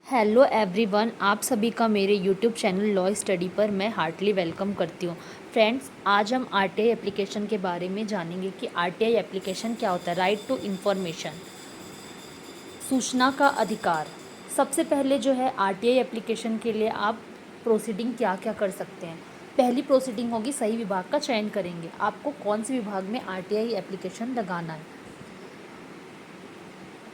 Hello everyone, आप सभी का मेरे यूट्यूब चैनल लॉ स्टडी पर मैं हार्टली वेलकम करती हूँ। फ्रेंड्स, आज हम आरटीआई एप्लीकेशन के बारे में जानेंगे कि आरटीआई एप्लीकेशन क्या होता है। राइट टू इन्फॉर्मेशन, सूचना का अधिकार। सबसे पहले जो है आरटीआई एप्लीकेशन के लिए आप प्रोसीडिंग क्या क्या कर सकते हैं। पहली प्रोसीडिंग होगी, सही विभाग का चयन करेंगे। आपको कौन से विभाग में आरटीआई एप्लीकेशन लगाना है,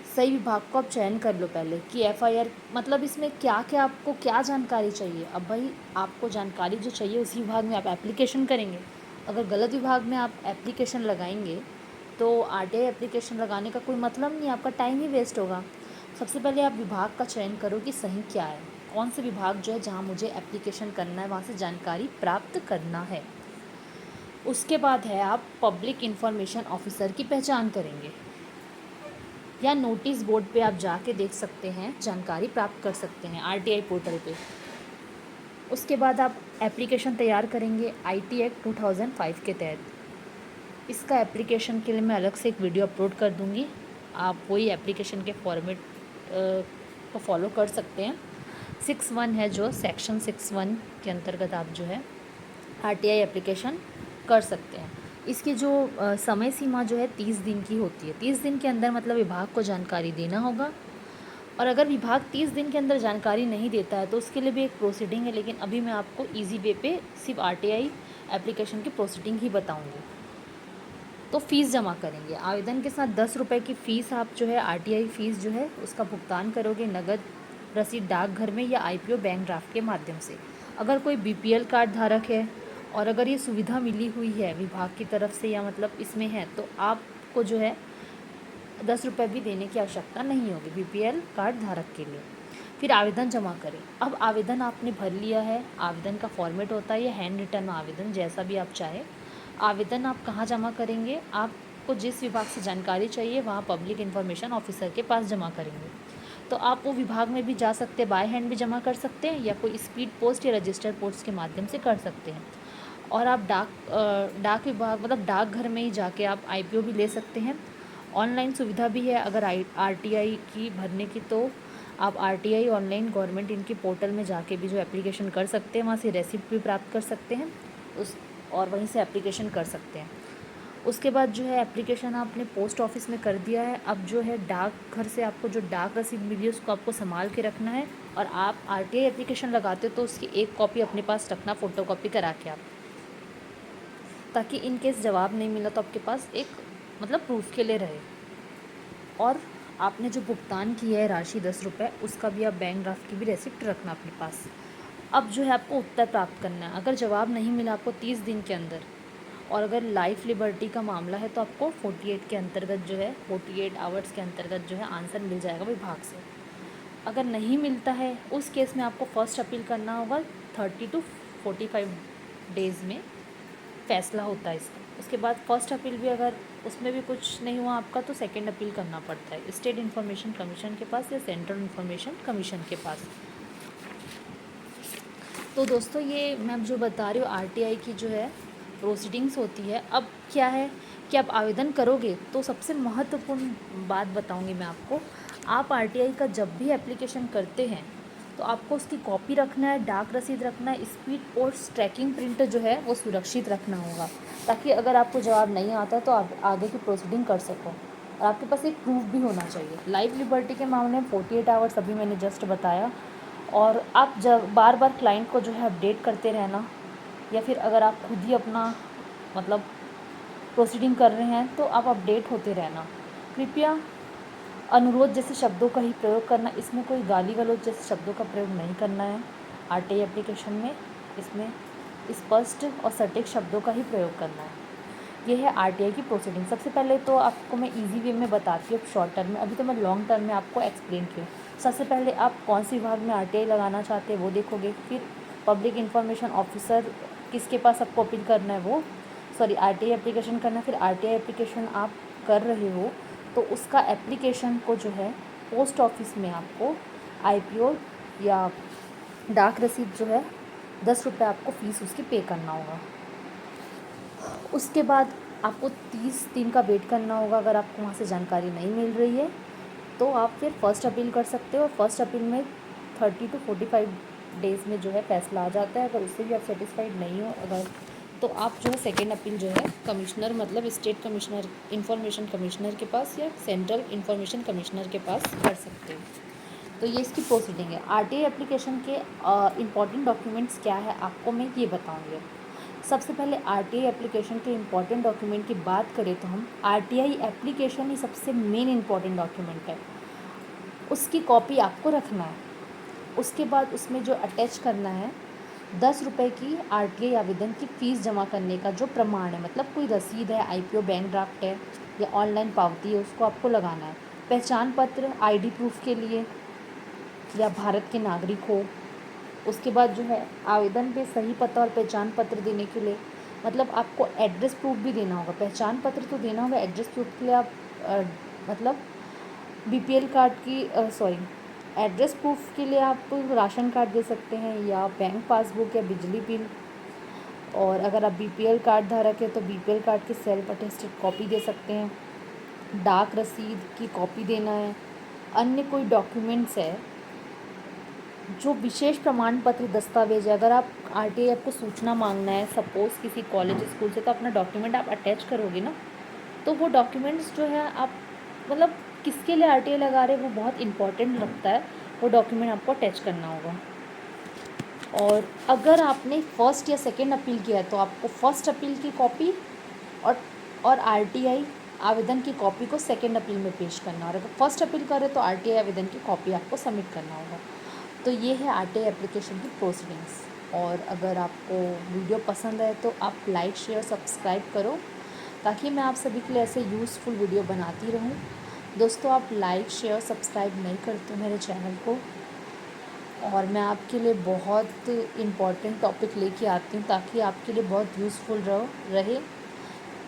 सही विभाग को आप चयन कर लो पहले कि एफआईआर मतलब इसमें क्या क्या आपको क्या जानकारी चाहिए। अब भाई आपको जानकारी जो चाहिए उसी विभाग में आप एप्लीकेशन करेंगे। अगर गलत विभाग में आप एप्लीकेशन लगाएंगे तो आरटीआई एप्लीकेशन लगाने का कोई मतलब नहीं, आपका टाइम ही वेस्ट होगा। सबसे पहले आप विभाग का चयन करो कि सही क्या है, कौन से विभाग जो है जहाँ मुझे एप्लीकेशन करना है वहाँ से जानकारी प्राप्त करना है। उसके बाद है आप पब्लिक इन्फॉर्मेशन ऑफिसर की पहचान करेंगे या नोटिस बोर्ड पे आप जाके देख सकते हैं, जानकारी प्राप्त कर सकते हैं आरटीआई पोर्टल पे। उसके बाद आप एप्लीकेशन तैयार करेंगे आईटी एक्ट 2005 के तहत। इसका एप्लीकेशन के लिए मैं अलग से एक वीडियो अपलोड कर दूंगी, आप वही एप्लीकेशन के फॉर्मेट को फॉलो कर सकते हैं। 6(1) है जो सेक्शन 6(1) के अंतर्गत आप जो है आरटीआई एप्लीकेशन कर सकते हैं। इसकी जो समय सीमा जो है 30 दिन की होती है। 30 दिन के अंदर मतलब विभाग को जानकारी देना होगा, और अगर विभाग 30 दिन के अंदर जानकारी नहीं देता है तो उसके लिए भी एक प्रोसीडिंग है, लेकिन अभी मैं आपको इजी वे पे सिर्फ आरटीआई एप्लीकेशन की प्रोसीडिंग ही बताऊंगी। तो फ़ीस जमा करेंगे, आवेदन के साथ 10 रुपये की फ़ीस आप जो है आरटीआई फ़ीस जो है उसका भुगतान करोगे नगद रसीद डाकघर में या आईपीओ बैंक ड्राफ्ट के माध्यम से। अगर कोई बीपीएल कार्ड धारक है और अगर ये सुविधा मिली हुई है विभाग की तरफ से या मतलब इसमें है तो आपको जो है 10 रुपये भी देने की आवश्यकता नहीं होगी बीपीएल कार्ड धारक के लिए। फिर आवेदन जमा करें। अब आवेदन आपने भर लिया है, आवेदन का फॉर्मेट होता है या हैंड रिटन आवेदन, जैसा भी आप चाहें। आवेदन आप कहाँ जमा करेंगे, आपको जिस विभाग से जानकारी चाहिए वहाँ पब्लिक इन्फॉर्मेशन ऑफिसर के पास जमा करेंगे। तो आप वो विभाग में भी जा सकते हैं, बाय हैंड भी जमा कर सकते हैं या कोई स्पीड पोस्ट या रजिस्टर्ड पोस्ट के माध्यम से कर सकते हैं। और आप डाक विभाग मतलब डाकघर में ही जाके आप आईपीओ भी ले सकते हैं। ऑनलाइन सुविधा भी है अगर आरटीआई की भरने की, तो आप आरटीआई ऑनलाइन गवर्नमेंट इनकी पोर्टल में जाके भी जो एप्लीकेशन कर सकते हैं, वहाँ से रेसिप्ट भी प्राप्त कर सकते हैं उस और वहीं से एप्लीकेशन कर सकते हैं। उसके बाद जो है एप्लीकेशन आपने पोस्ट ऑफिस में कर दिया है, अब जो है डाकघर से आपको जो डाक रसीद मिली है उसको आपको संभाल के रखना है। और आप आरटीआई एप्लीकेशन लगाते हो तो उसकी एक कॉपी अपने पास रखना, फ़ोटोकॉपी करा के आप, ताकि इन केस जवाब नहीं मिला तो आपके पास एक मतलब प्रूफ के लिए रहे। और आपने जो भुगतान किया है राशि 10 रुपये, उसका भी आप बैंक ड्राफ्ट की भी रेसिप्ट रखना अपने पास। अब जो है आपको उत्तर प्राप्त करना है। अगर जवाब नहीं मिला आपको 30 दिन के अंदर, और अगर लाइफ लिबर्टी का मामला है तो आपको 48 के अंतर्गत जो है 48 आवर्स के अंतर्गत जो है आंसर मिल जाएगा विभाग से। अगर नहीं मिलता है उस केस में आपको फर्स्ट अपील करना होगा। 30 to 45 डेज़ में फैसला होता है इसका। उसके बाद फर्स्ट अपील भी अगर उसमें भी कुछ नहीं हुआ आपका तो सेकंड अपील करना पड़ता है स्टेट इन्फॉर्मेशन कमीशन के पास या सेंट्रल इन्फॉर्मेशन कमीशन के पास। तो दोस्तों, ये मैं जो बता रही हूँ आरटीआई की जो है प्रोसीडिंग्स होती है। अब क्या है कि आप आवेदन करोगे तो सबसे महत्वपूर्ण बात बताऊंगी मैं आपको। आप आरटीआई का जब भी एप्लीकेशन करते हैं तो आपको उसकी कॉपी रखना है, डाक रसीद रखना है, स्पीड पोस्ट ट्रैकिंग प्रिंट जो है वो सुरक्षित रखना होगा, ताकि अगर आपको जवाब नहीं आता तो आप आगे की प्रोसीडिंग कर सको। और आपके पास एक प्रूफ भी होना चाहिए। लाइव लिबर्टी के मामले में 48 आवर्स अभी मैंने जस्ट बताया। और आप जब बार बार क्लाइंट को जो है अपडेट करते रहना, या फिर अगर आप खुद ही अपना मतलब प्रोसीडिंग कर रहे हैं तो आप अपडेट होते रहना। कृपया अनुरोध जैसे शब्दों का ही प्रयोग करना, इसमें कोई गाली गलौज जैसे शब्दों का प्रयोग नहीं करना है आरटीआई एप्लीकेशन में। इसमें स्पष्ट और सटीक शब्दों का ही प्रयोग करना है। ये है आरटीआई की प्रोसीडिंग। सबसे पहले तो आपको मैं इजी वे में बताती हूँ शॉर्ट टर्म में, अभी तो मैं लॉन्ग टर्म में आपको एक्सप्लेन की हूँ। सबसे पहले आप कौन सी विभाग में आरटीआई लगाना चाहते हैं वो देखोगे। फिर पब्लिक इन्फॉर्मेशन ऑफिसर किसके पास आपको अपील करना है वो आरटीआई एप्लीकेशन करना है। फिर आरटीआई एप्लीकेशन आप कर रहे हो तो उसका एप्लीकेशन को जो है पोस्ट ऑफिस में आपको आईपीओ या डाक रसीद जो है 10 रुपये आपको फ़ीस उसकी पे करना होगा। उसके बाद आपको 30 दिन का वेट करना होगा। अगर आपको वहाँ से जानकारी नहीं मिल रही है तो आप फिर फर्स्ट अपील कर सकते हो। फर्स्ट अपील में 30 to 45 डेज़ में जो है फैसला आ जाता है। अगर उससे भी आप सेटिस्फाइड नहीं हो अगर, तो आप जो है सेकेंड अपील जो है कमिश्नर मतलब स्टेट कमिश्नर इंफॉर्मेशन कमिश्नर के पास या सेंट्रल इंफॉर्मेशन कमिश्नर के पास कर सकते हो। तो ये इसकी प्रोसीडिंग है। आरटीआई एप्लीकेशन के इम्पॉर्टेंट डॉक्यूमेंट्स क्या है आपको मैं ये बताऊँगी। सबसे पहले आरटीआई एप्लीकेशन के इम्पॉर्टेंट डॉक्यूमेंट की बात करें तो हम आरटीआई एप्लीकेशन ही सबसे मेन इम्पॉर्टेंट डॉक्यूमेंट है। उसकी कॉपी आपको रखना है। उसके बाद उसमें जो अटैच करना है 10 रुपये की आरटीआई आवेदन की फ़ीस जमा करने का जो प्रमाण है, मतलब कोई रसीद है, आईपीओ बैंक ड्राफ्ट है या ऑनलाइन पावती है, उसको आपको लगाना है। पहचान पत्र आईडी प्रूफ के लिए या भारत के नागरिक हो। उसके बाद जो है आवेदन पे सही पता और पहचान पत्र देने के लिए, मतलब आपको एड्रेस प्रूफ भी देना होगा। पहचान पत्र तो देना होगा, एड्रेस प्रूफ के लिए आप मतलब बीपीएल कार्ड की सॉरी एड्रेस प्रूफ के लिए आप राशन कार्ड दे सकते हैं या बैंक पासबुक या बिजली बिल। और अगर आप बीपीएल कार्ड धारक है तो बीपीएल कार्ड की सेल्फ अटेस्टेड कॉपी दे सकते हैं। डाक रसीद की कॉपी देना है। अन्य कोई डॉक्यूमेंट्स है जो विशेष प्रमाण पत्र दस्तावेज है, अगर आप आरटीआई आपको सूचना मांगना है सपोज़ किसी कॉलेज स्कूल से, तो अपना डॉक्यूमेंट आप अटैच करोगे ना, तो वो डॉक्यूमेंट्स जो है आप मतलब किसके लिए आरटीआई लगा रहे हैं वो बहुत इंपॉर्टेंट लगता है। वो डॉक्यूमेंट आपको अटैच करना होगा। और अगर आपने फ़र्स्ट या सेकेंड अपील किया है तो आपको फ़र्स्ट अपील की कॉपी और आरटीआई आवेदन की कॉपी को सेकेंड अपील में पेश करना, और अगर फर्स्ट अपील करें तो आरटीआई आवेदन की कॉपी आपको सबमिट करना होगा। तो ये है आरटीआई एप्लीकेशन की प्रोसीडिंग्स। और अगर आपको वीडियो पसंद है तो आप लाइक शेयर सब्सक्राइब करो, ताकि मैं आप सभी के लिए ऐसे यूज़फुल वीडियो बनाती रहूं। दोस्तों, आप लाइक शेयर सब्सक्राइब नहीं करते मेरे चैनल को, और मैं आपके लिए बहुत इम्पॉर्टेंट टॉपिक लेके आती हूँ ताकि आपके लिए बहुत यूज़फुल रहे।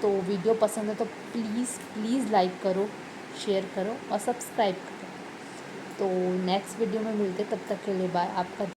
तो वीडियो पसंद है तो प्लीज़ लाइक करो, शेयर करो और सब्सक्राइब करो। तो नेक्स्ट वीडियो में मिलते, तब तक के लिए बाय। आपका